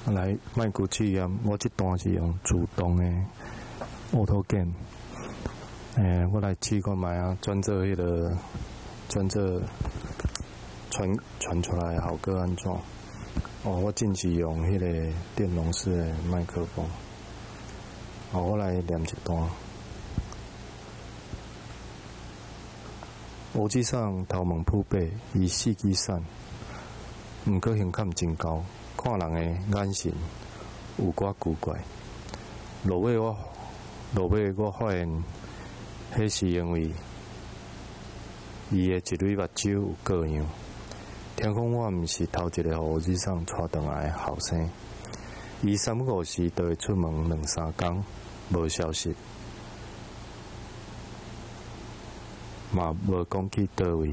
来卖骨气验，我这段是用自动的auto game。我来试看卖啊，转做传出来效果安怎？我近期用迄个电容式的麦克风。我来念一段。乌鸡上头毛扑白，伊四季散，毋过形感真高，看人的眼神有寡古怪。落尾我发现，迄是因为伊的一蕊目睭有各样。听讲我毋是头一个互乌鸡上带转来的后生，伊3个时就会出门2-3天，无消息。嘛无讲去倒位，